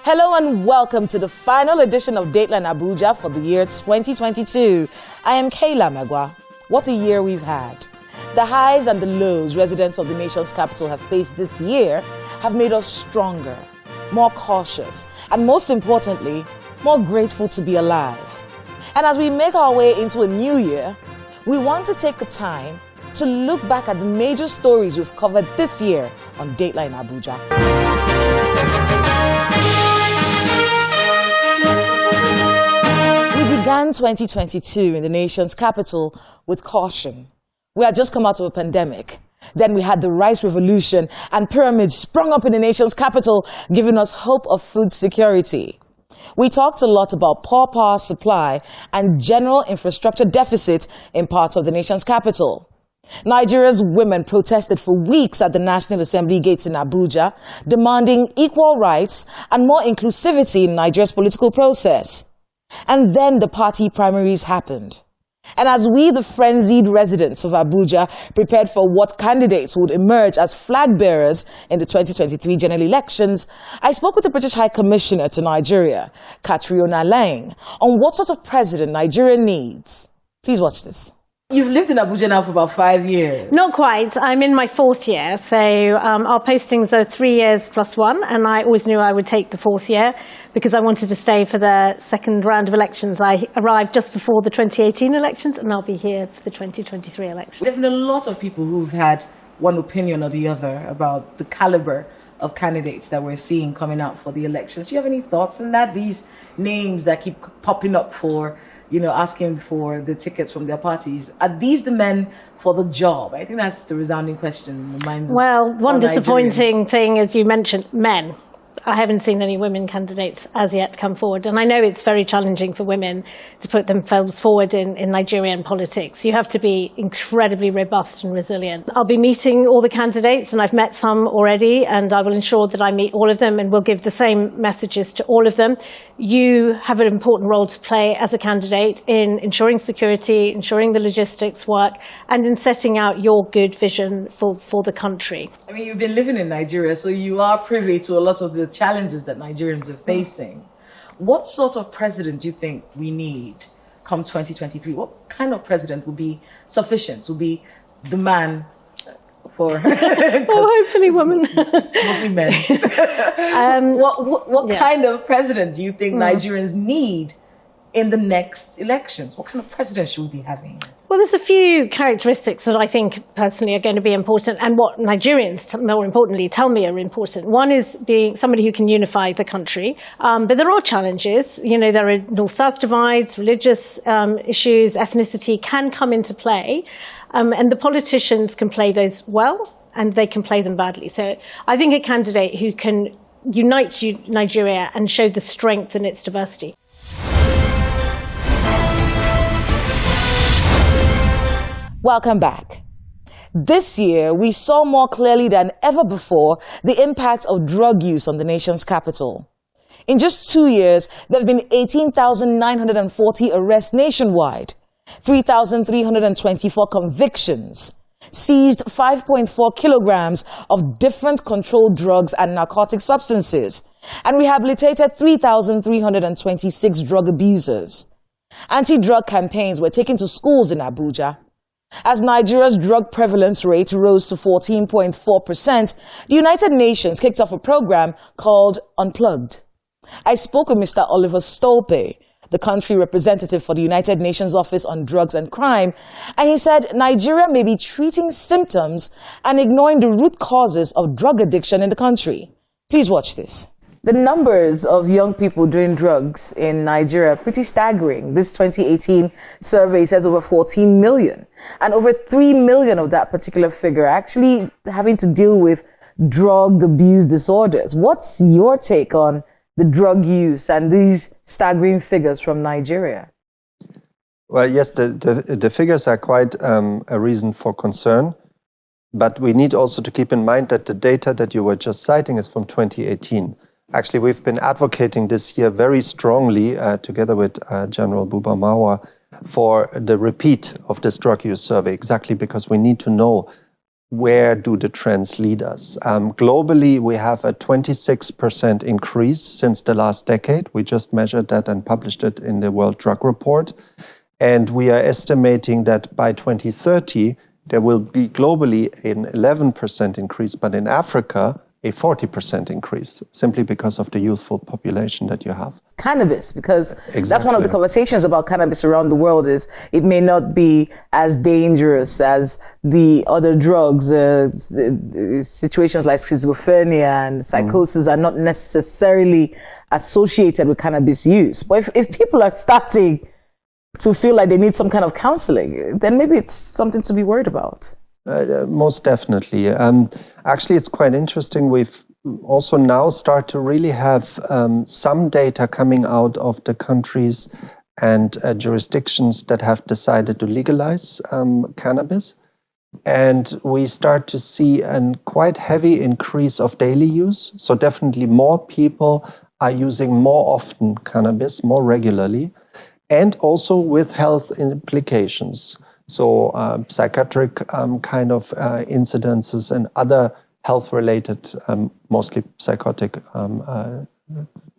Hello and welcome to the final edition of Dateline Abuja for the year 2022. I am Kayla Magwa. What a year we've had. The highs and the lows residents of the nation's capital have faced this year have made us stronger, more cautious, and most importantly, more grateful to be alive. And as we make our way into a new year, we want to take the time to look back at the major stories we've covered this year on Dateline Abuja. We began 2022 in the nation's capital with caution. We had just come out of a pandemic. Then we had the rice revolution and pyramids sprung up in the nation's capital, giving us hope of food security. We talked a lot about poor power supply and general infrastructure deficit in parts of the nation's capital. Nigeria's women protested for weeks at the National Assembly gates in Abuja, demanding equal rights and more inclusivity in Nigeria's political process. And then the party primaries happened. And as we, the frenzied residents of Abuja, prepared for what candidates would emerge as flag bearers in the 2023 general elections, I spoke with the British High Commissioner to Nigeria, Catriona Lang, on what sort of president Nigeria needs. Please watch this. You've lived in Abuja now for about 5 years. Not quite. I'm in my 4th year. So our postings are 3 years plus 1. And I always knew I would take the 4th year because I wanted to stay for the second round of elections. I arrived just before the 2018 elections and I'll be here for the 2023 elections. There have been a lot of people who've had one opinion or the other about the caliber of candidates that we're seeing coming out for the elections. Do you have any thoughts on that? These names that keep popping up for, asking for the tickets from their parties. Are these the men for the job? I think that's the resounding question in the minds of one disappointing thing, as you mentioned, men. I haven't seen any women candidates as yet come forward. And I know it's very challenging for women to put themselves forward in Nigerian politics. You have to be incredibly robust and resilient. I'll be meeting all the candidates, and I've met some already, and I will ensure that I meet all of them and will give the same messages to all of them. You have an important role to play as a candidate in ensuring security, ensuring the logistics work, and in setting out your good vision for the country. I mean, you've been living in Nigeria, so you are privy to a lot of the challenges that Nigerians are facing. What sort of president do you think we need come 2023? What kind of president will be sufficient, will be the man for... hopefully women. Mostly men. What kind of president do you think Nigerians need in the next elections? What kind of president should we be having? Well, there's a few characteristics that I think personally are going to be important, and what Nigerians, more importantly, tell me are important. One is being somebody who can unify the country. But there are challenges. There are north-south divides, religious issues, ethnicity can come into play. And the politicians can play those well, and they can play them badly. So I think a candidate who can unite Nigeria and show the strength in its diversity. Welcome back. This year, we saw more clearly than ever before the impact of drug use on the nation's capital. In just 2 years, there have been 18,940 arrests nationwide, 3,324 convictions, seized 5.4 kilograms of different controlled drugs and narcotic substances, and rehabilitated 3,326 drug abusers. Anti-drug campaigns were taken to schools in Abuja. As Nigeria's drug prevalence rate rose to 14.4%, the United Nations kicked off a program called Unplugged. I spoke with Mr. Oliver Stolpe, the country representative for the United Nations Office on Drugs and Crime, and he said Nigeria may be treating symptoms and ignoring the root causes of drug addiction in the country. Please watch this. The numbers of young people doing drugs in Nigeria are pretty staggering. This 2018 survey says over 14 million. And over 3 million of that particular figure actually having to deal with drug abuse disorders. What's your take on the drug use and these staggering figures from Nigeria? Well, yes, the figures are quite a reason for concern. But we need also to keep in mind that the data that you were just citing is from 2018. Actually, we've been advocating this year very strongly, together with General Buba Marwa, for the repeat of this drug use survey, exactly because we need to know where do the trends lead us? Globally, we have a 26% increase since the last decade. We just measured that and published it in the World Drug Report. And we are estimating that by 2030, there will be globally an 11% increase, but in Africa, a 40% increase, simply because of the youthful population that you have. Cannabis, because Exactly. That's one of the conversations about cannabis around the world, is it may not be as dangerous as the other drugs. Situations like schizophrenia and psychosis are not necessarily associated with cannabis use. But if people are starting to feel like they need some kind of counseling, then maybe it's something to be worried about. Most definitely. Actually, it's quite interesting. We've also now start to really have some data coming out of the countries and jurisdictions that have decided to legalize cannabis. And we start to see a quite heavy increase of daily use. So definitely more people are using more often cannabis, more regularly, and also with health implications. So psychiatric kind of incidences and other health-related, mostly psychotic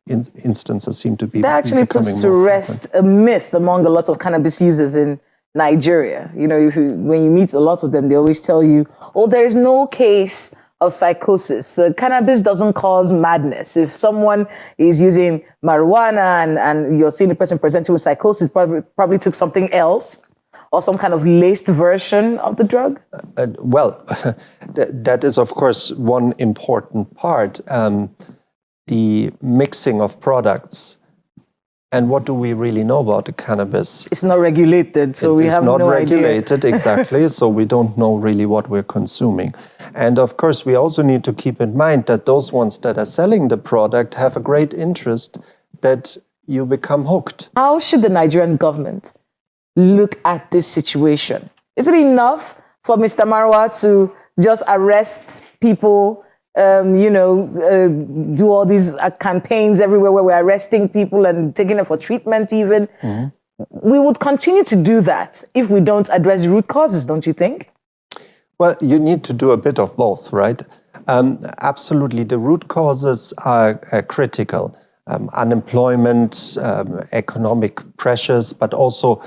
instances seem to be That actually puts to rest a myth among a lot of cannabis users in Nigeria. You know, when you meet a lot of them, they always tell you, oh, there's no case of psychosis. Cannabis doesn't cause madness. If someone is using marijuana and you're seeing the person presenting with psychosis, probably took something else, or some kind of laced version of the drug? That is, of course, one important part. The mixing of products. And what do we really know about the cannabis? It's not regulated, so we have no idea. It's not regulated, exactly, so we don't know really what we're consuming. And of course, we also need to keep in mind that those ones that are selling the product have a great interest that you become hooked. How should the Nigerian government look at this situation? Is it enough for Mr. Marwa to just arrest people, do all these campaigns everywhere where we're arresting people and taking them for treatment even? Mm-hmm. We would continue to do that if we don't address the root causes, don't you think? Well, you need to do a bit of both, right? Absolutely, the root causes are critical. Unemployment, economic pressures, but also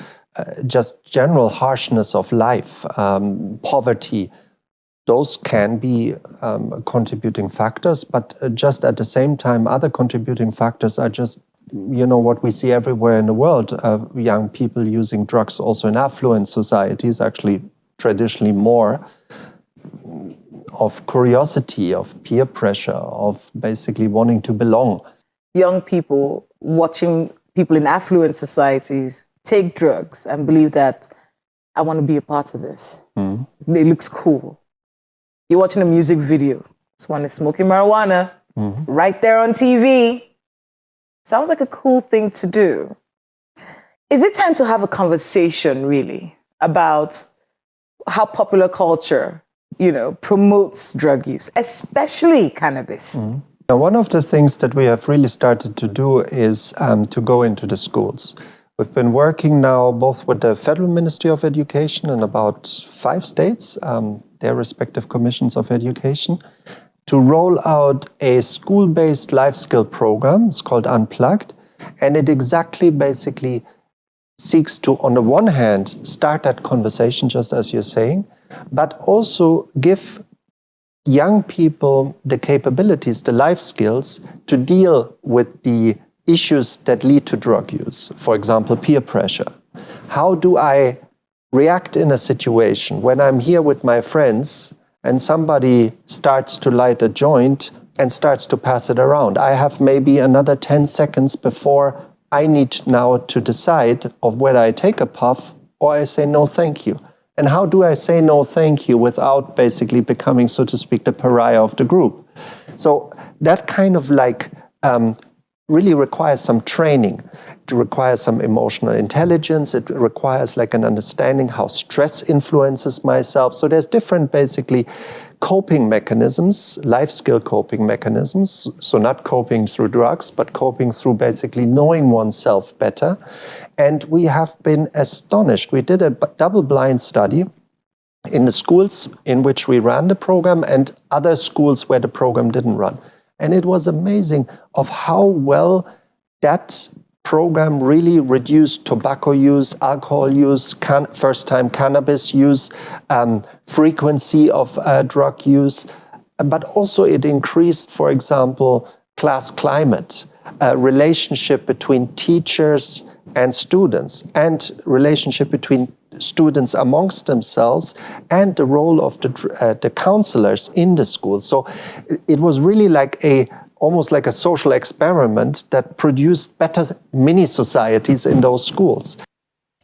just general harshness of life, poverty. Those can be contributing factors, but just at the same time, other contributing factors are just, what we see everywhere in the world. Young people using drugs also in affluent societies, actually traditionally more, of curiosity, of peer pressure, of basically wanting to belong. Young people watching people in affluent societies take drugs and believe that I want to be a part of this. Mm. It looks cool. You're watching a music video. Someone is smoking marijuana right there on TV. Sounds like a cool thing to do. Is it time to have a conversation, really, about how popular culture, promotes drug use, especially cannabis? Mm. Now, one of the things that we have really started to do is to go into the schools. We've been working now both with the Federal Ministry of Education and about 5 states, their respective commissions of education, to roll out a school-based life skill program. It's called Unplugged. And it exactly basically seeks to, on the one hand, start that conversation, just as you're saying, but also give young people the capabilities, the life skills to deal with the issues that lead to drug use. For example, peer pressure. How do I react in a situation when I'm here with my friends and somebody starts to light a joint and starts to pass it around? I have maybe another 10 seconds before I need now to decide of whether I take a puff or I say no thank you. And how do I say no thank you without basically becoming, so to speak, the pariah of the group? So that kind of really requires some training. It requires some emotional intelligence. It requires an understanding how stress influences myself. So there's different basically coping mechanisms, life skill coping mechanisms. So not coping through drugs, but coping through basically knowing oneself better. And we have been astonished. We did a double-blind study in the schools in which we ran the program and other schools where the program didn't run. And it was amazing of how well that program really reduced tobacco use, alcohol use, first-time cannabis use, frequency of drug use, but also it increased, for example, class climate, relationship between teachers and students, and relationship between students amongst themselves, and the role of the counselors in the school. So it was really like almost like a social experiment that produced better mini societies in those schools.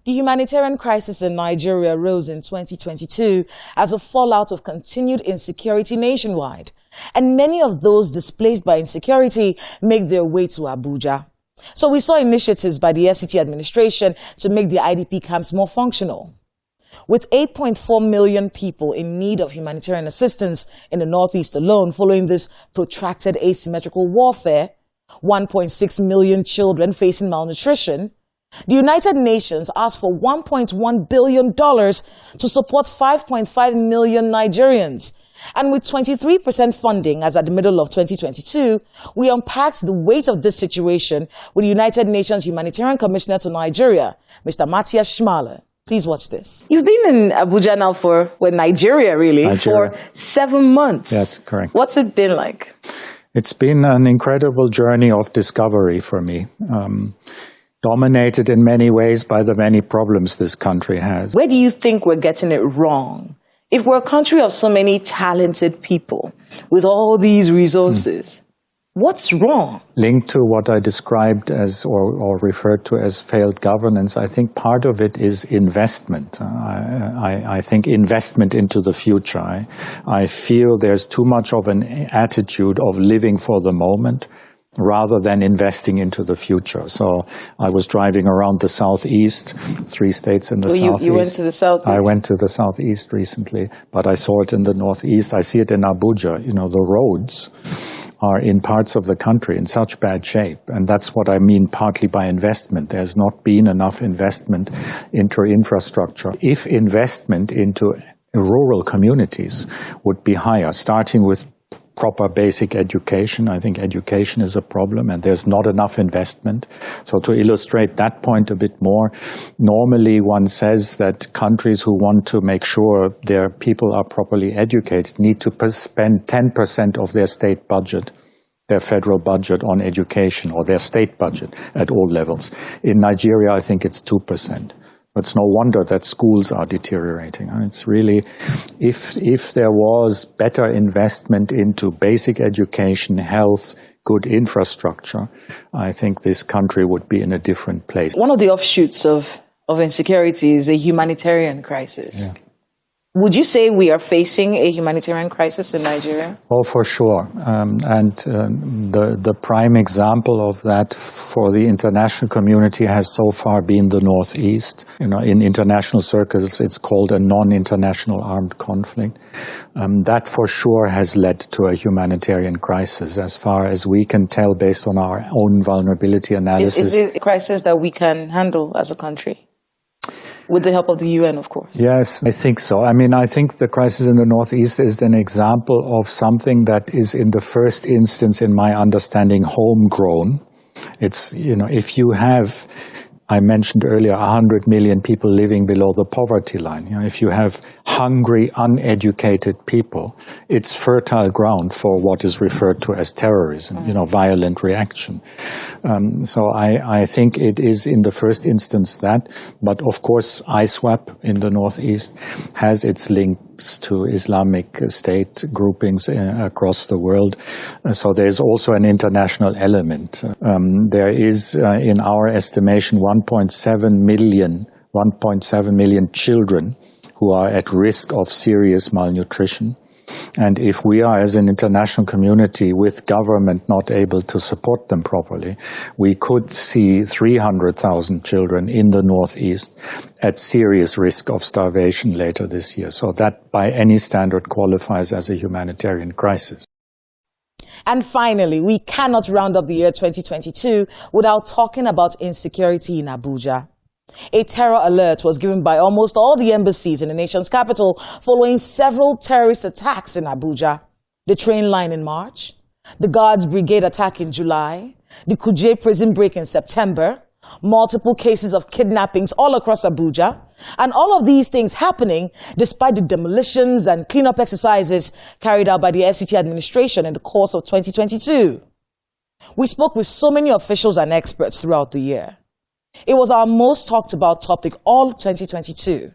The humanitarian crisis in Nigeria rose in 2022 as a fallout of continued insecurity nationwide. And many of those displaced by insecurity make their way to Abuja. So we saw initiatives by the FCT administration to make the IDP camps more functional. With 8.4 million people in need of humanitarian assistance in the Northeast alone following this protracted asymmetrical warfare, 1.6 million children facing malnutrition, the United Nations asked for $1.1 billion to support 5.5 million Nigerians. And with 23% funding as at the middle of 2022, we unpacked the weight of this situation with the United Nations Humanitarian Commissioner to Nigeria, Mr. Matthias Schmaler. Please watch this. You've been in Abuja now Nigeria really, for 7 months. Yes, correct. What's it been like? It's been an incredible journey of discovery for me, dominated in many ways by the many problems this country has. Where do you think we're getting it wrong? If we're a country of so many talented people with all these resources, what's wrong? Linked to what I described as or referred to as failed governance, I think part of it is investment. I think investment into the future. I feel there's too much of an attitude of living for the moment rather than investing into the future. So I was driving around the Southeast, 3 states in the Southeast. You went to the Southeast? I went to the Southeast recently, but I saw it in the Northeast. I see it in Abuja. You know, the roads are in parts of the country in such bad shape. And that's what I mean partly by investment. There's not been enough investment into infrastructure. If investment into rural communities would be higher, starting with proper basic education. I think education is a problem and there's not enough investment. So to illustrate that point a bit more, normally one says that countries who want to make sure their people are properly educated need to spend 10% of their state budget, their federal budget on education, or their state budget at all levels. In Nigeria, I think it's 2%. It's no wonder that schools are deteriorating. It's really, if there was better investment into basic education, health, good infrastructure, I think this country would be in a different place. One of the offshoots of insecurity is a humanitarian crisis. Yeah. Would you say we are facing a humanitarian crisis in Nigeria? Oh, for sure. The prime example of that for the international community has so far been the Northeast. You know, in international circles, it's called a non-international armed conflict. That for sure has led to a humanitarian crisis, as far as we can tell based on our own vulnerability analysis. Is it a crisis that we can handle as a country? With the help of the UN, of course. Yes, I think so. I mean, I think the crisis in the Northeast is an example of something that is, in the first instance, in my understanding, homegrown. It's, you know, if you have, I mentioned earlier, 100 million people living below the poverty line. You know, if you have hungry, uneducated people, it's fertile ground for what is referred to as terrorism, you know, violent reaction. So I think it is in the first instance that, but of course ISWAP in the Northeast has its links to Islamic State groupings across the world. So there's also an international element. There is, in our estimation, 1.7 million children who are at risk of serious malnutrition. And if we are, as an international community, with government not able to support them properly, we could see 300,000 children in the Northeast at serious risk of starvation later this year. So that, by any standard, qualifies as a humanitarian crisis. And finally, we cannot round up the year 2022 without talking about insecurity in Abuja. A terror alert was given by almost all the embassies in the nation's capital following several terrorist attacks in Abuja. The train line in March, the Guards Brigade attack in July, the Kuje prison break in September, multiple cases of kidnappings all across Abuja, and all of these things happening despite the demolitions and cleanup exercises carried out by the FCT administration in the course of 2022. We spoke with so many officials and experts throughout the year. It was our most talked about topic all 2022.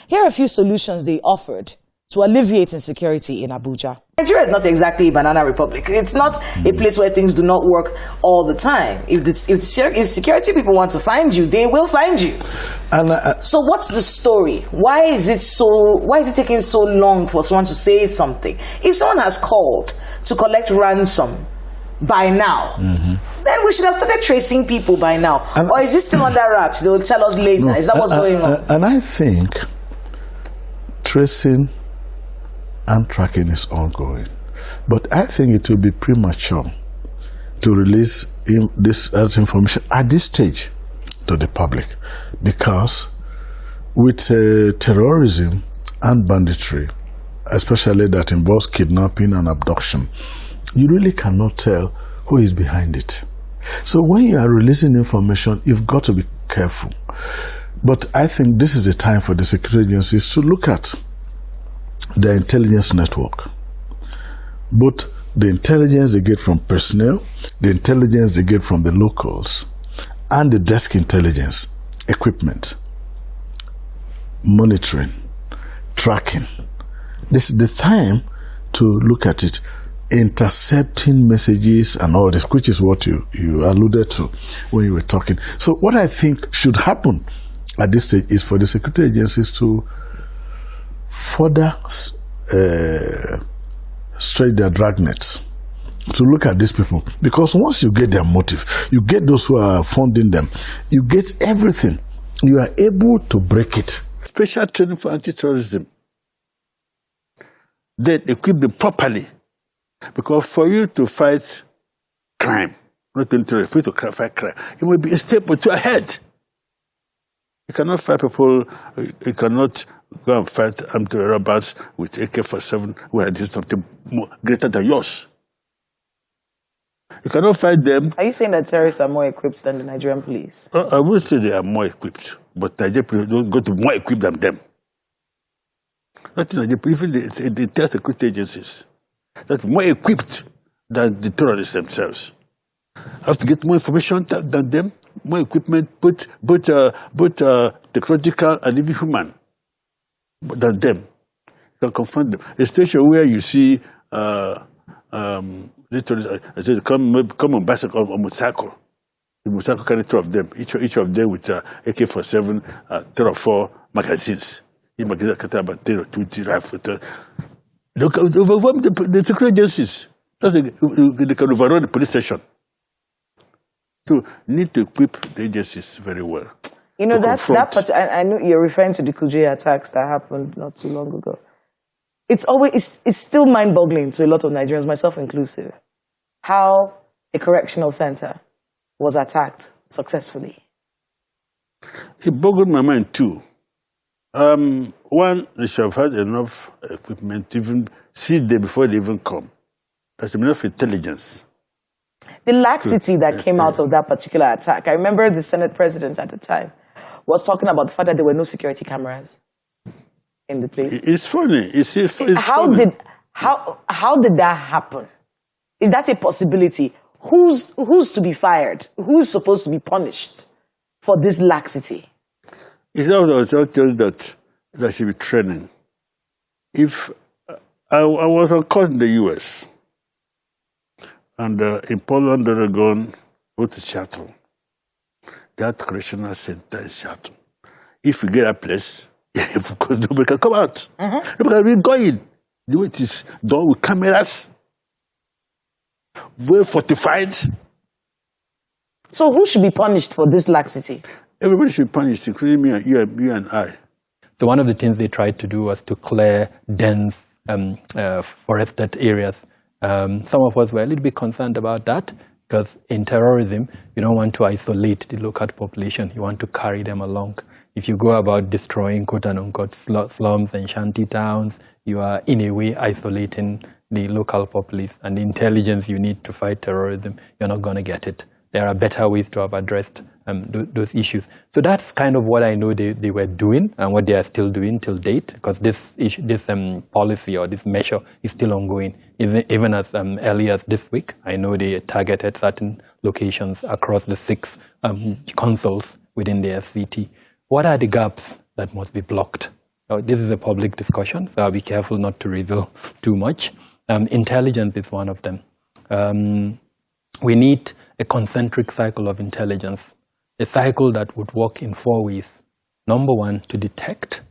Here are a few solutions they offered to alleviate insecurity in Abuja. Nigeria is not exactly a banana republic. It's not a place where things do not work all the time. If security people want to find you, they will find you. And so what's the story? Why is it taking so long for someone to say something? If someone has called to collect ransom by now, then we should have started tracing people by now. Or is this still under wraps? They will tell us later. Is that what's going on? And I think tracing and tracking is ongoing. But I think it will be premature to release this information at this stage to the public, because with terrorism and banditry, especially that involves kidnapping and abduction, you really cannot tell who is behind it. So when you are releasing information, you've got to be careful. But I think this is the time for the security agencies to look at the intelligence network. Both the intelligence they get from personnel, the intelligence they get from the locals, and the desk intelligence, equipment, monitoring, tracking. This is the time to look at it. Intercepting messages and all this, which is what you alluded to when you were talking. So what I think should happen at this stage is for the security agencies to further stretch their dragnets to look at these people. Because once you get their motive, you get those who are funding them, you get everything, you are able to break it. Special training for anti-terrorism. Then equip them properly. Because for you to fight crime, not only terrorism, for you to fight crime, it will be a step or two ahead. You cannot fight people, you cannot go and fight armed robbers with AK-47 who are doing something more greater than yours. You cannot fight them. Are you saying that terrorists are more equipped than the Nigerian police? I would say they are more equipped, but Nigerian police don't go to more equipped than them. Not in Nigerian police, even the entire security agencies. That's more equipped than the terrorists themselves. Have to get more information than them, more equipment, both technological and even human, than them. You can confront them. A station where you see literally, come on bicycle or motorcycle. The motorcycle carry 2 of them, each of them with AK-47, 3 or 4 magazines. Each magazine can about 10 or 20 rifles. Look, overwhelm the security agencies. They can overrun the police station. So, need to equip the agencies very well. You know, I know you're referring to the Kuje attacks that happened not too long ago. It's still mind-boggling to a lot of Nigerians, myself inclusive, how a correctional center was attacked successfully. It boggled my mind too. One, they should have had enough equipment to even see them before they even come. There's enough intelligence. The laxity that came out of that particular attack, I remember the Senate president at the time was talking about the fact that there were no security cameras in the place. It's funny. How did that happen? Is that a possibility? Who's to be fired? Who's supposed to be punished for this laxity? It's also that there should be training. If I was on course in the US, and in Poland, Oregon, go to Seattle. That correctional center in Seattle. If we get a place, nobody can come out. Nobody can go in. The way it is done with cameras, well fortified. So who should be punished for this laxity? Everybody should be punished, including me and you and I. So one of the things they tried to do was to clear dense forested areas. Some of us were a little bit concerned about that Because in terrorism, you don't want to isolate the local population. You want to carry them along. If you go about destroying quote-unquote slums and shanty towns, you are in a way isolating the local populace. And the intelligence you need to fight terrorism, you're not going to get it. There are better ways to have addressed those issues. So that's kind of what I know they were doing and what they are still doing till date, because this policy or this measure is still ongoing. Even as early as this week, I know they targeted certain locations across the 6 consuls within the FCT. What are the gaps that must be blocked? Now, this is a public discussion, so I'll be careful not to reveal too much. Intelligence is one of them. We need a concentric cycle of intelligence, a cycle that would work in 4 ways. Number 1, to detect.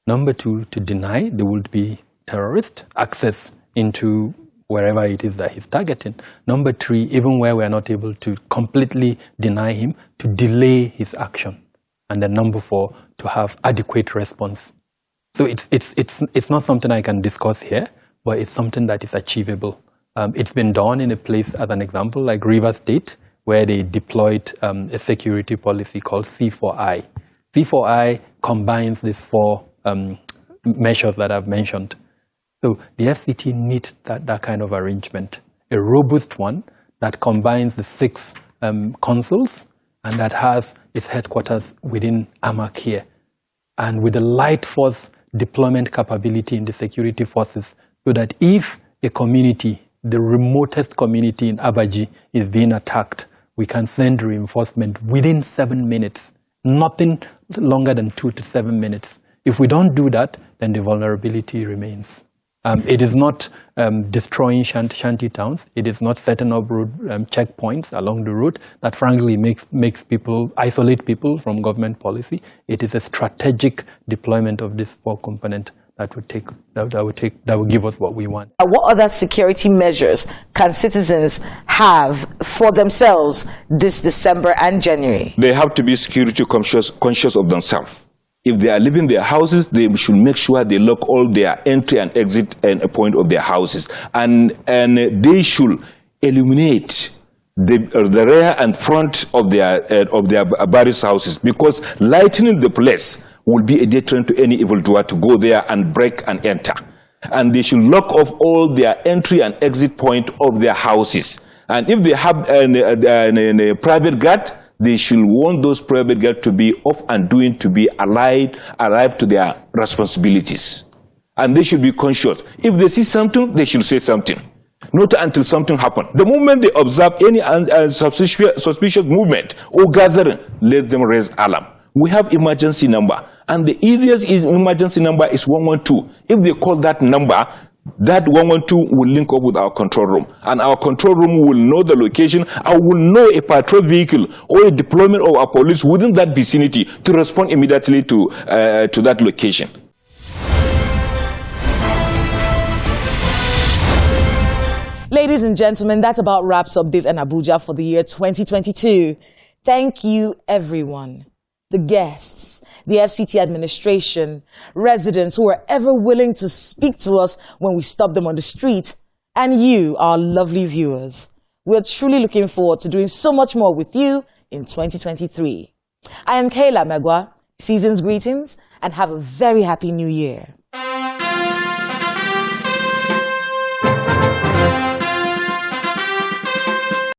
Number 2, to deny there would be terrorist access into wherever it is that he's targeting. Number 3, even where we're not able to completely deny him, to delay his action. And then number 4, to have adequate response. So it's not something I can discuss here, but it's something that is achievable. It's been done in a place, as an example, like Rivers State, where they deployed a security policy called C4I. C4I combines these 4 measures that I've mentioned. So the FCT needs that kind of arrangement, a robust one that combines the 6 consuls and that has its headquarters within Amak here, and with a light force deployment capability in the security forces, so that if a community, the remotest community in Abuja, is being attacked, we can send reinforcement within 7 minutes, nothing longer than 2 to 7 minutes. If we don't do that, then the vulnerability remains. It is not destroying shanty towns. It is not setting up road checkpoints along the route that frankly makes people, isolate people from government policy. It is a strategic deployment of this 4 component that would give us what we want. What other security measures can citizens have for themselves this December and January? They have to be security conscious of themselves. If they are leaving their houses, they should make sure they lock all their entry and exit and point of their houses, and they should illuminate the rear and front of their various houses, because lightening the place will be a deterrent to any evildoer to go there and break and enter. And they should lock off all their entry and exit point of their houses. And if they have a private guard, they should want those private guards to be off and doing, to be alive to their responsibilities. And they should be conscious. If they see something, they should say something. Not until something happens. The moment they observe any suspicious movement or gathering, let them raise alarm. We have emergency number, and the easiest emergency number is 112. If they call that number, that 112 will link up with our control room, and our control room will know the location and will know a patrol vehicle or a deployment of our police within that vicinity to respond immediately to that location. Ladies and gentlemen, that about wraps up Dateline Abuja for the year 2022. Thank you, everyone. The guests, the FCT administration, residents who are ever willing to speak to us when we stop them on the street, and you, our lovely viewers. We're truly looking forward to doing so much more with you in 2023. I am Kayla Megwa. Season's greetings, and have a very happy new year.